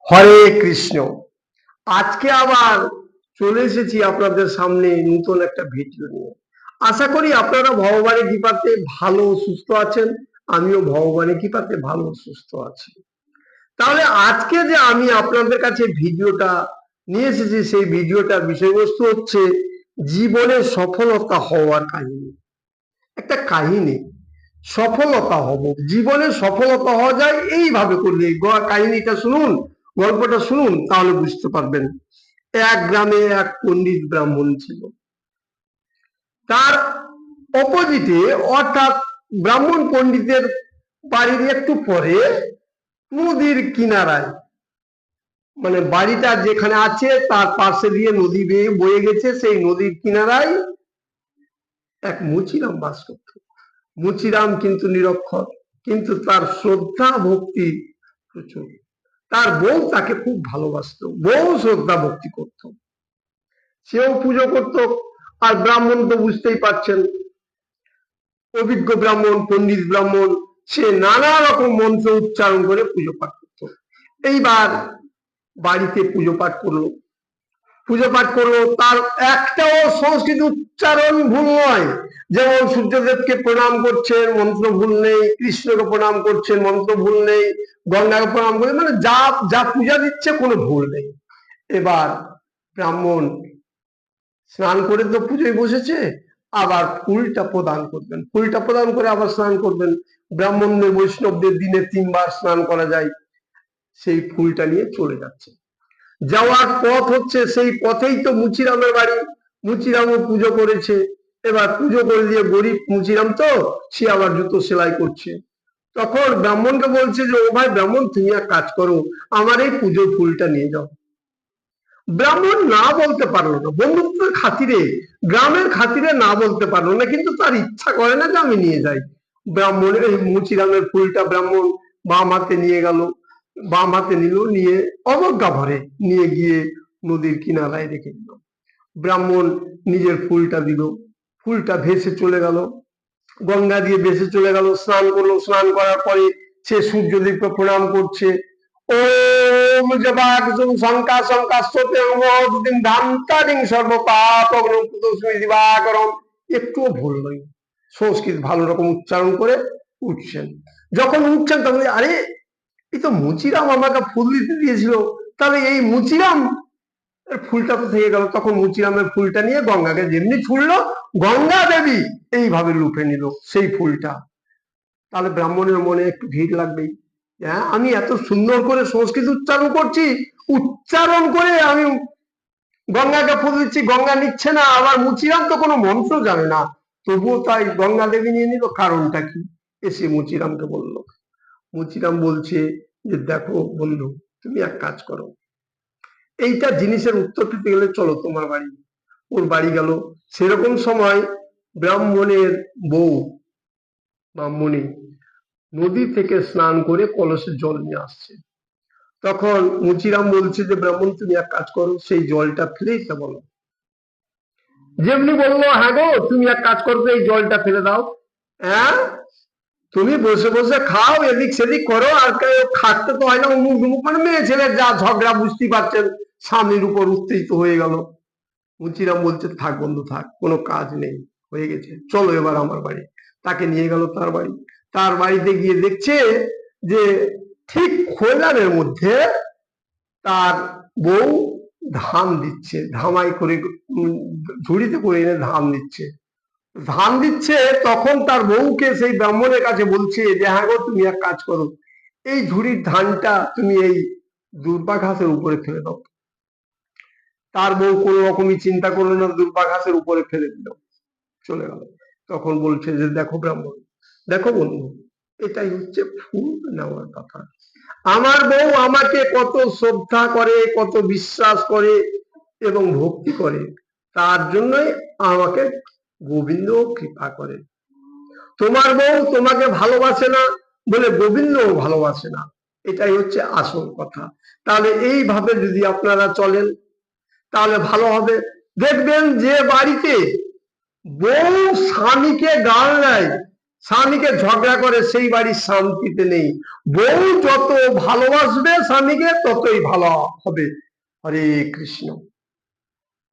হরে কৃষ্ণ। আজকে আবার চলে এসেছি আপনাদের সামনে নতুন একটা ভিডিও নিয়ে। আশা করি আপনারা ভগবানের কৃপাতে ভালো সুস্থ আছেন, আমিও ভগবানের কৃপাতে ভালো সুস্থ আছি। তাহলে আজকে যে আমি আপনাদের কাছে ভিডিওটা নিয়ে এসেছি, সেই ভিডিওটার বিষয়বস্তু হচ্ছে জীবনে সফলতা হওয়ার কাহিনী। একটা কাহিনী, সফলতা হব, জীবনে সফলতা হওয়া যায় এইভাবে করলে। কাহিনীটা শুনুন, গল্পটা শুনুন, তাহলে বুঝতে পারবেন। এক গ্রামে এক পণ্ডিত ব্রাহ্মণ ছিল। তার অপোজিটে, অর্থাৎ ব্রাহ্মণ পণ্ডিতের বাড়ির একটু পরে নদীর কিনারায়, মানে বাড়িটা যেখানে আছে তার পাশে দিয়ে নদী বেয়ে বয়ে গেছে, সেই নদীর কিনারায় এক মুচিরাম বাস করত। মুচিরাম কিন্তু নিরক্ষর, কিন্তু তার শ্রদ্ধা ভক্তি প্রচুর। তার বউ তাকে খুব ভালোবাসত, বউ শ্রদ্ধা ভক্তি করত, সেও পুজো করত। আর ব্রাহ্মণ তো বুঝতেই পারছেন, অভিজ্ঞ ব্রাহ্মণ, পণ্ডিত ব্রাহ্মণ, সে নানা রকম মন্ত্র উচ্চারণ করে পুজো পাঠ করত। এইবার বাড়িতে পুজো পাঠ করলো, তার একটাও সংস্কৃত উচ্চারণ ভুল নয়। যেমন সূর্যদেবকে প্রণাম করছেন, মন্ত্র ভুল নেই, কৃষ্ণকে প্রণাম করছেন, মন্ত্র ভুল নেই, গঙ্গাকে প্রণাম করছেন, মানে যা যা পূজা দিচ্ছে কোনো ভুল নেই। এবার ব্রাহ্মণ স্নান করে তো পুজোয় বসেছে, আবার ফুলটা প্রদান করবেন, ফুলটা প্রদান করে আবার স্নান করবেন। ব্রাহ্মণদের, বৈষ্ণবদের দিনে 3 বার স্নান করা যায়। সেই ফুলটা নিয়ে চলে যাচ্ছে, যাওয়ার পথ হচ্ছে, সেই পথেই তো মুচিরামের বাড়ি। মুচিরামও পুজো করেছে। এবার পুজো করে দিয়ে, গরিব মুচিরাম তো, সে আবার জুতো সেলাই করছে। তখন ব্রাহ্মণকে বলছে যে, ও ভাই ব্রাহ্মণ, তুমি এক কাজ করো, আমার এই পুজোর ফুলটা নিয়ে যাও। ব্রাহ্মণ না বলতে পারলো না, বন্ধুত্বের খাতিরে, গ্রামের খাতিরে না বলতে পারলো না, কিন্তু তার ইচ্ছা করে না যে আমি নিয়ে যাই। ব্রাহ্মণের এই মুচিরামের ফুলটা ব্রাহ্মণ বাম হাতে নিয়ে গেল, বাম হাতে নিল, নিয়ে অবজ্ঞা ভরে নিয়ে গিয়ে নদীর কিনারায় রেখে দিল। ব্রাহ্মণ নিজের ফুলটা দিল, ফুলটা ভেসে চলে গেল, গঙ্গা দিয়ে ভেসে চলে গেল, স্নান করলো। স্নান করার পরে সে সূর্যদেবকে প্রণাম করছে। ওম জবাকুসুম শঙ্কা শঙ্কাস্ততে মহোদিন ধান্তারিং সর্বপাপগ্নং কুতস্মি দিবাকরম। একটুও ভুল নয়, সংস্কৃত ভালো রকম উচ্চারণ করে উঠছেন। যখন উঠছেন তখন, আরে এই তো মুচিরাম আমাকে ফুল দিতে দিয়েছিল, তাহলে এই মুচিরাম ফুলটা তো থেকে গেল। তখন মুচিরামের ফুলটা নিয়ে গঙ্গাকে যেমনি ছুড়লো, গঙ্গা দেবী এইভাবে লুফে নিল সেই ফুলটা। তাহলে ব্রাহ্মণের মনে একটু ভিড় লাগবেই। হ্যাঁ, আমি এত সুন্দর করে সংস্কৃত উচ্চারণ করছি, উচ্চারণ করে আমি গঙ্গাকে ফুল দিচ্ছি, গঙ্গা নিচ্ছে না। আবার মুচিরাম তো কোনো মন্ত্র জানে না, তবুও তাই গঙ্গা দেবী নিয়ে নিল। কারণটা কি? এসে মুচিরামকে বলল। মুচিরাম বলছে যে, দেখো বন্ধু, তুমি এক কাজ করো, এইটা জিনিসের উত্তর পেতে গেলে চলো তোমার বাড়ি। ওর বাড়ি গেল। সেরকম সময় ব্রাহ্মণের বউ, ব্রাহ্মণী নদী থেকে স্নান করে কলসে জল নিয়ে আসছে। তখন মুচিরাম বলছে যে, ব্রাহ্মণ তুমি এক কাজ করো, সেই জলটা ফেলে দিতে বলো। যেমনি বললো, হ্যাঁ গো, তুমি এক কাজ করবে, এই জলটা ফেলে দাও। হ্যাঁ, তুমি বসে বসে খাও, এদিক সেদিক করো, আর খাটতে তো হয় না, উমুক ধুমুক, মানে মেয়ে ছেলের যা ঝগড়া বুঝতেই পারছেন, স্বামীর উপর উত্তেজিত হয়ে গেল। মুচিরাম বলছে, থাক বন্ধু থাক, কোনো কাজ নেই, হয়ে গেছে, চলো এবার আমার বাড়ি। তাকে নিয়ে গেল তার বাড়ি। তার বাড়িতে গিয়ে দেখছে যে ঠিক খোলারের মধ্যে তার বউ ধান দিচ্ছে, ধামাই করে ঝুড়িতে করে এনে ধান দিচ্ছে। ধান দিচ্ছে, তখন তার বউকে সেই ব্রাহ্মণের কাছে বলছে যে, হ্যাঁ গো, তুমি এক কাজ করো, এই ঝুড়ির ধানটা তুমি এই দুর্বা ঘাসের উপরে ফেলে দাও। তার বউ কোনো রকমই চিন্তা করলো না, দুর্বা ঘাসের উপরে ফেলে দিল, চলে গেল। তখন বলছে যে, দেখো ব্রাহ্মণ, দেখো বন্ধু, এটাই হচ্ছে ফুল নেওয়ার কথা। আমার বউ আমাকে কত শ্রদ্ধা করে, কত বিশ্বাস করে এবং ভক্তি করে, তার জন্যই আমাকে গোবিন্দ কৃপা করে। তোমার বউ তোমাকে ভালোবাসে না বলে গোবিন্দ ভালোবাসে না, এটাই হচ্ছে আসল কথা। তাহলে এইভাবে যদি আপনারা চলেন তাহলে ভালো হবে। দেখবেন যে বাড়িতে বউ স্বামীকে গাল দেয়, স্বামীকে ঝগড়া করে সেই বাড়ির শান্তিতে নেই। বউ যত ভালোবাসবে স্বামীকে ততই ভালো হবে। হরে কৃষ্ণ।